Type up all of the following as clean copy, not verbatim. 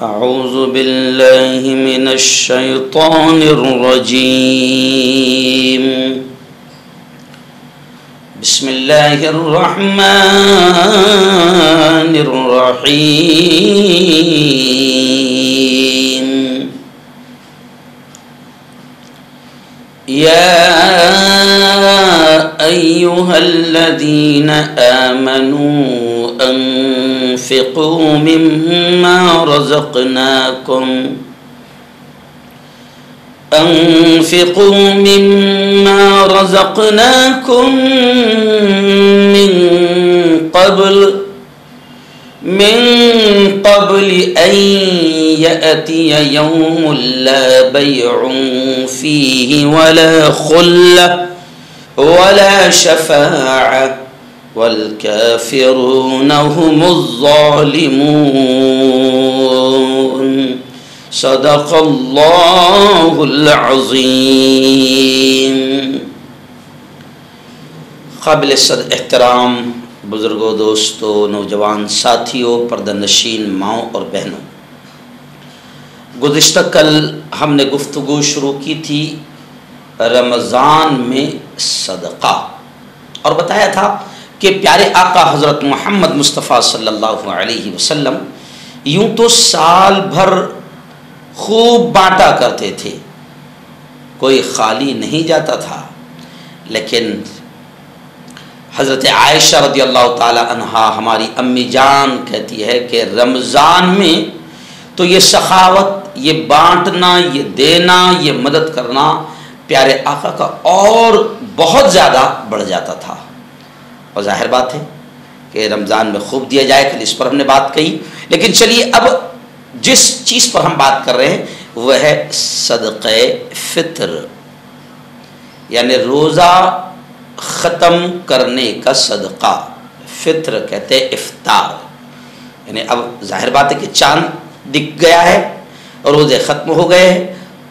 اعوذ باللہ من الشیطان الرجیم بسم اللہ الرحمن الرحیم یا ایہا الذین آمنوا انفقوا مما رزقناكم من قبل أن يأتي يوم لا بيع فيه ولا خلة ولا شفاعة والكافرون هم الظالمون صدق اللہ العظیم۔ قابل صد احترام بزرگوں، دوستوں، نوجوان ساتھیوں، پردہ نشین ماؤں اور بہنوں، گزشتہ کل ہم نے گفتگو شروع کی تھی رمضان میں صدقہ، اور بتایا تھا کہ پیارے آقا حضرت محمد مصطفیٰ صلی اللہ علیہ وسلم یوں تو سال بھر خوب بانٹا کرتے تھے، کوئی خالی نہیں جاتا تھا، لیکن حضرت عائشہ رضی اللہ تعالی عنہا ہماری امی جان کہتی ہے کہ رمضان میں تو یہ سخاوت، یہ بانٹنا، یہ دینا، یہ مدد کرنا پیارے آقا کا اور بہت زیادہ بڑھ جاتا تھا۔ اور ظاہر بات ہے کہ رمضان میں خوب دیا جائے، کل اس پر ہم نے بات کہی، لیکن چلیے اب جس چیز پر ہم بات کر رہے ہیں وہ ہے صدقہ فطر، یعنی روزہ ختم کرنے کا صدقہ۔ فطر کہتے ہیں افطار، یعنی اب ظاہر بات ہے کہ چاند دکھ گیا ہے اور روزے ختم ہو گئے ہیں،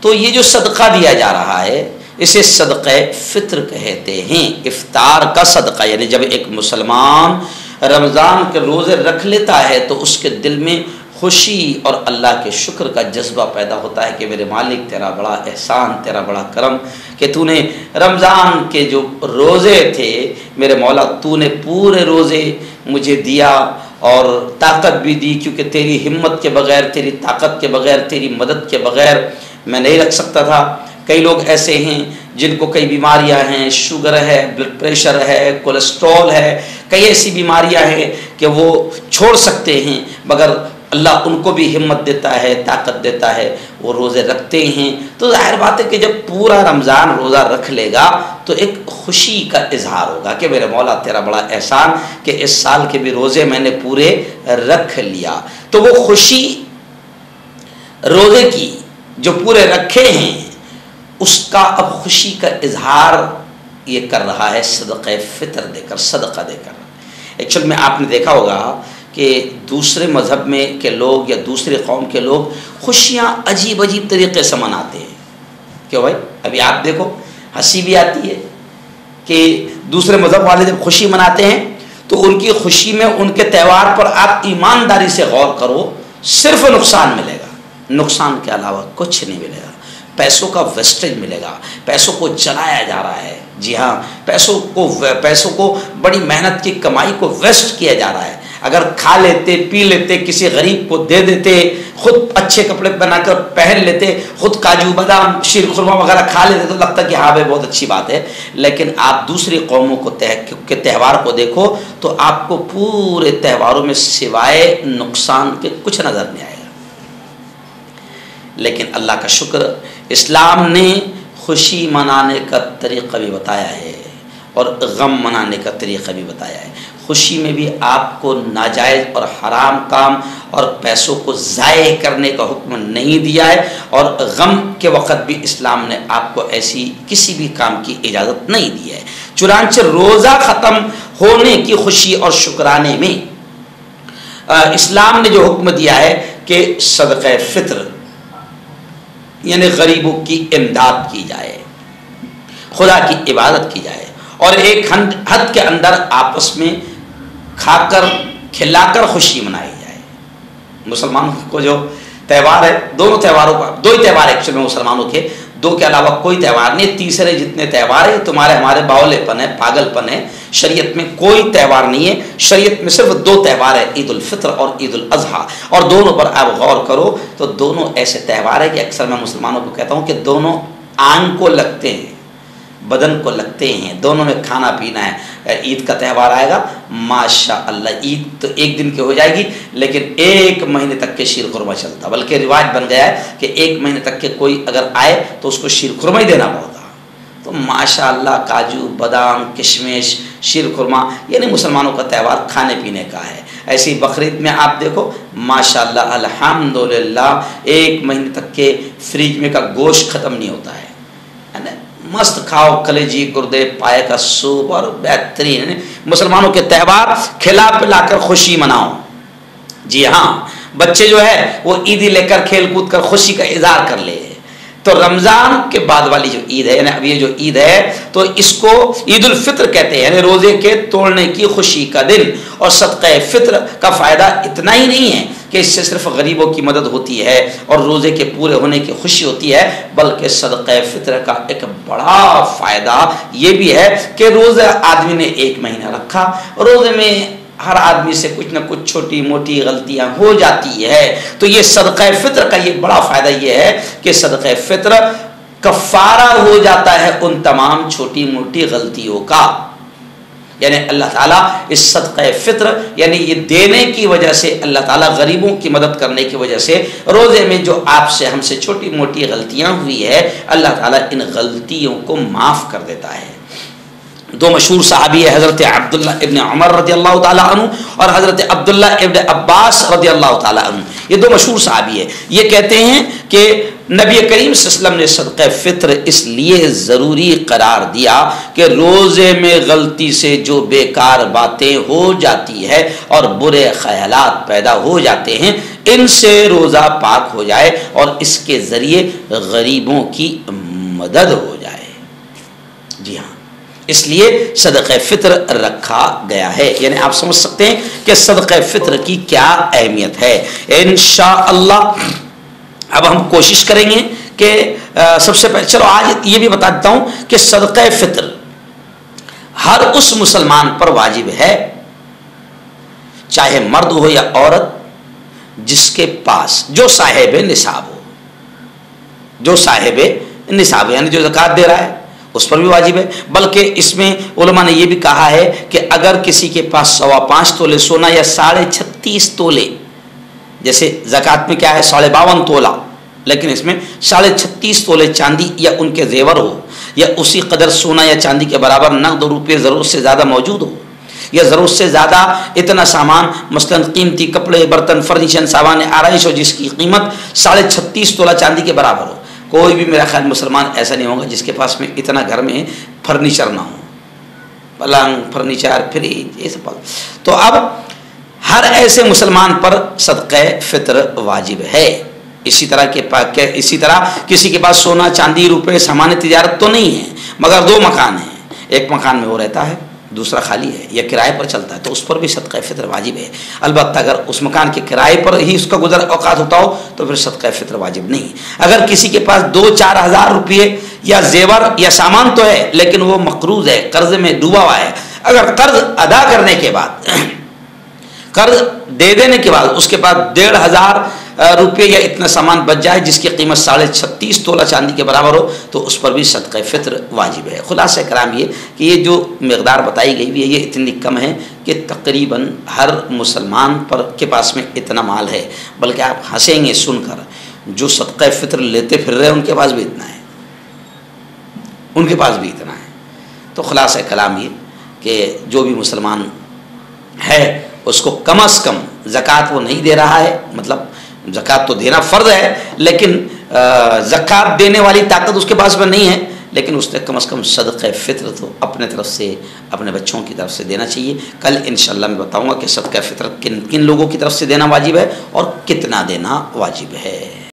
تو یہ جو صدقہ دیا جا رہا ہے اسے صدقہ فطر کہتے ہیں، افطار کا صدقہ۔ یعنی جب ایک مسلمان رمضان کے روزے رکھ لیتا ہے تو اس کے دل میں خوشی اور اللہ کے شکر کا جذبہ پیدا ہوتا ہے کہ میرے مالک تیرا بڑا احسان، تیرا بڑا کرم کہ تو نے رمضان کے جو روزے تھے میرے مولا تو نے پورے روزے مجھے دیا اور طاقت بھی دی، کیونکہ تیری ہمت کے بغیر، تیری طاقت کے بغیر، تیری مدد کے بغیر میں نہیں رکھ سکتا تھا۔ کئی لوگ ایسے ہیں جن کو کئی بیماریاں ہیں، شوگر ہے، بلڈ پریشر ہے، کولیسٹرول ہے، کئی ایسی بیماریاں ہیں کہ وہ چھوڑ سکتے ہیں، مگر اللہ ان کو بھی ہمت دیتا ہے، طاقت دیتا ہے، وہ روزے رکھتے ہیں۔ تو ظاہر بات ہے کہ جب پورا رمضان روزہ رکھ لے گا تو ایک خوشی کا اظہار ہوگا کہ میرے مولا تیرا بڑا احسان کہ اس سال کے بھی روزے میں نے پورے رکھ لیا۔ تو وہ خوشی روزے کی جو پورے رکھے ہیں اس کا اب خوشی کا اظہار یہ کر رہا ہے صدقہ فطر دے کر، صدقہ دے کر۔ ایکچوئل میں آپ نے دیکھا ہوگا کہ دوسرے مذہب میں کے لوگ یا دوسرے قوم کے لوگ خوشیاں عجیب عجیب طریقے سے مناتے ہیں۔ کیوں بھائی؟ ابھی آپ دیکھو ہنسی بھی آتی ہے کہ دوسرے مذہب والے جب خوشی مناتے ہیں تو ان کی خوشی میں، ان کے تہوار پر آپ ایمانداری سے غور کرو، صرف نقصان ملے گا، نقصان کے علاوہ کچھ نہیں ملے گا۔ پیسوں کا ویسٹیج ملے گا، پیسوں کو جلایا جا رہا ہے، جی ہاں، پیسوں کو بڑی محنت کی کمائی کو ویسٹ کیا جا رہا ہے۔ اگر کھا لیتے، پی لیتے، کسی غریب کو دے دیتے، خود اچھے کپڑے بنا کر پہن لیتے، خود کاجو بادام شیر خرما وغیرہ کھا لیتے تو لگتا کہ ہاں بھائی بہت اچھی بات ہے، لیکن آپ دوسری قوموں کے تہوار کو دیکھو تو آپ کو پورے تہواروں میں سوائے نقصان کے کچھ نظر نہیں آئے گا۔ لیکن اللہ کا شکر، اسلام نے خوشی منانے کا طریقہ بھی بتایا ہے اور غم منانے کا طریقہ بھی بتایا ہے۔ خوشی میں بھی آپ کو ناجائز اور حرام کام اور پیسوں کو ضائع کرنے کا حکم نہیں دیا ہے، اور غم کے وقت بھی اسلام نے آپ کو ایسی کسی بھی کام کی اجازت نہیں دی ہے۔ چنانچہ روزہ ختم ہونے کی خوشی اور شکرانے میں اسلام نے جو حکم دیا ہے کہ صدقہ فطر یعنی غریبوں کی امداد کی جائے، خدا کی عبادت کی جائے، اور ایک حد کے اندر آپس میں کھا کر کھلا کر خوشی منائی جائے۔ مسلمان کو جو تہوار ہے، دونوں تہواروں کا، دو ہی تہوار ایکچوئل میں مسلمانوں کے، دو کے علاوہ کوئی تہوار نہیں، تیسرے جتنے تہوار ہیں تمہارے ہمارے باولے پن ہے، پاگل پن ہے، شریعت میں کوئی تہوار نہیں ہے، شریعت میں صرف دو تہوار ہے، عید الفطر اور عید الاضحیٰ، اور دونوں پر آپ غور کرو تو دونوں ایسے تہوار ہیں کہ اکثر میں مسلمانوں کو کہتا ہوں کہ دونوں آنکھ کو لگتے ہیں، بدن کو لگتے ہیں، دونوں میں کھانا پینا ہے۔ عید کا تہوار آئے گا ماشاء اللہ، عید تو ایک دن کی ہو جائے گی لیکن ایک مہینے تک کے شیر خورما چلتا، بلکہ رواج بن گیا ہے کہ ایک مہینے تک کے کوئی اگر آئے تو اس کو شیر خورما ہی دینا پڑتا۔ تو ماشاء اللہ کاجو بادام کشمش شیر خورما یعنی مسلمانوں کا تہوار کھانے پینے کا ہے۔ ایسی بقرعید میں آپ دیکھو ماشاء اللہ الحمدللہ ایک مہینے تک کے فریج میں کا گوشت ختم نہیں ہوتا ہے، مست کھاؤ، کلیجی گردے پائے کا سوپ اور بہترین مسلمانوں کے تہوار کھلا پلا کر خوشی مناؤ۔ جی ہاں، بچے جو ہے وہ عیدی لے کر کھیل کود کر خوشی کا اظہار کر لے۔ تو رمضان کے بعد والی جو عید ہے یعنی اب یہ جو عید ہے تو اس کو عید الفطر کہتے ہیں، یعنی روزے کے توڑنے کی خوشی کا دن۔ اور صدقہ فطر کا فائدہ اتنا ہی نہیں ہے کہ اس سے صرف غریبوں کی مدد ہوتی ہے اور روزے کے پورے ہونے کی خوشی ہوتی ہے، بلکہ صدقہ فطر کا ایک بڑا فائدہ یہ بھی ہے کہ روزہ آدمی نے ایک مہینہ رکھا، روزے میں ہر آدمی سے کچھ نہ کچھ چھوٹی موٹی غلطیاں ہو جاتی ہے، تو یہ صدقہ فطر کا یہ بڑا فائدہ یہ ہے کہ صدقہ فطر کفارہ ہو جاتا ہے ان تمام چھوٹی موٹی غلطیوں کا۔ یعنی اللہ تعالیٰ اس صدقہ فطر یعنی یہ دینے کی وجہ سے اللہ تعالیٰ غریبوں کی مدد کرنے کی وجہ سے روزے میں جو آپ سے ہم سے چھوٹی موٹی غلطیاں ہوئی ہے اللہ تعالیٰ ان غلطیوں کو معاف کر دیتا ہے۔ دو مشہور صحابی ہے، حضرت عبداللہ ابن عمر رضی اللہ تعالیٰ عنہ اور حضرت عبداللہ ابن عباس رضی اللہ تعالیٰ عنہ، یہ دو مشہور صحابی ہے۔ یہ کہتے ہیں کہ نبی کریم صلی اللہ علیہ وسلم نے صدقہ فطر اس لیے ضروری قرار دیا کہ روزے میں غلطی سے جو بیکار باتیں ہو جاتی ہے اور برے خیالات پیدا ہو جاتے ہیں ان سے روزہ پاک ہو جائے اور اس کے ذریعے غریبوں کی مدد ہو جائے۔ جی ہاں، اس لیے صدقہ فطر رکھا گیا ہے، یعنی آپ سمجھ سکتے ہیں کہ صدقہ فطر کی کیا اہمیت ہے۔ انشاءاللہ اب ہم کوشش کریں گے کہ سب سے پہلے چلو آج یہ بھی بتا دیتا ہوں کہ صدقہ فطر ہر اس مسلمان پر واجب ہے، چاہے مرد ہو یا عورت، جس کے پاس جو صاحب نصاب ہو، جو صاحب نصاب یعنی جو زکوٰۃ دے رہا ہے اس پر بھی واجب ہے۔ بلکہ اس میں علماء نے یہ بھی کہا ہے کہ اگر کسی کے پاس 5.25 تولے سونا یا 36.5 تولے، جیسے زکوٰۃ میں کیا ہے 52.5 تولہ، لیکن اس میں 36.5 تولے چاندی یا ان کے زیور ہو، یا اسی قدر سونا یا چاندی کے برابر نقد روپے ضرورت سے زیادہ موجود ہو، یا ضرورت سے زیادہ اتنا سامان مثلاً قیمتی کپڑے برتن فرنیچر سامان آرائش ہو جس کی قیمت 36.5 تولہ چاندی کے برابر ہو۔ کوئی بھی میرا خیال مسلمان ایسا نہیں ہوگا جس کے پاس میں اتنا گھر میں فرنیچر نہ ہو، پلنگ فرنیچر فریج یہ سب۔ تو اب ہر ایسے مسلمان پر صدقہ فطر واجب ہے۔ اسی طرح کسی کے پاس سونا چاندی روپے سامان تجارت تو نہیں ہے، مگر 2 مکان ہیں، ایک مکان میں وہ رہتا ہے دوسرا خالی ہے یا کرائے پر چلتا ہے، تو اس پر بھی صدقہ فطر واجب ہے۔ البتہ اگر اس مکان کے کرائے پر ہی اس کا گزر اوقات ہوتا ہو تو پھر صدقہ فطر واجب نہیں۔ اگر کسی کے پاس 2-4 ہزار روپئے یا زیور یا سامان تو ہے لیکن وہ مقروض ہے، قرض میں ڈوبا ہوا ہے، اگر قرض ادا کرنے کے بعد قرض دے دینے کے بعد اس کے پاس 1,500 روپے یا اتنا سامان بچ جائے جس کی قیمت 36.5 تولہ چاندی کے برابر ہو تو اس پر بھی صدقہ فطر واجب ہے۔ خلاصہ کرام یہ کہ یہ جو مقدار بتائی گئی بھی ہے یہ اتنی کم ہے کہ تقریباً ہر مسلمان پر کے پاس میں اتنا مال ہے، بلکہ آپ ہنسیں گے سن کر، جو صدقہ فطر لیتے پھر رہے ان کے پاس بھی اتنا ہے، ان کے پاس بھی اتنا ہے۔ تو خلاصہ کلام یہ کہ جو بھی مسلمان ہے اس کو کم از کم زکوٰۃ وہ نہیں دے رہا ہے، مطلب زکوٰۃ تو دینا فرض ہے لیکن زکوٰۃ دینے والی طاقت اس کے پاس میں نہیں ہے، لیکن اس نے کم از کم صدقہ فطر تو اپنے طرف سے اپنے بچوں کی طرف سے دینا چاہیے۔ کل انشاءاللہ میں بتاؤں گا کہ صدقہ فطر کن کن لوگوں کی طرف سے دینا واجب ہے اور کتنا دینا واجب ہے۔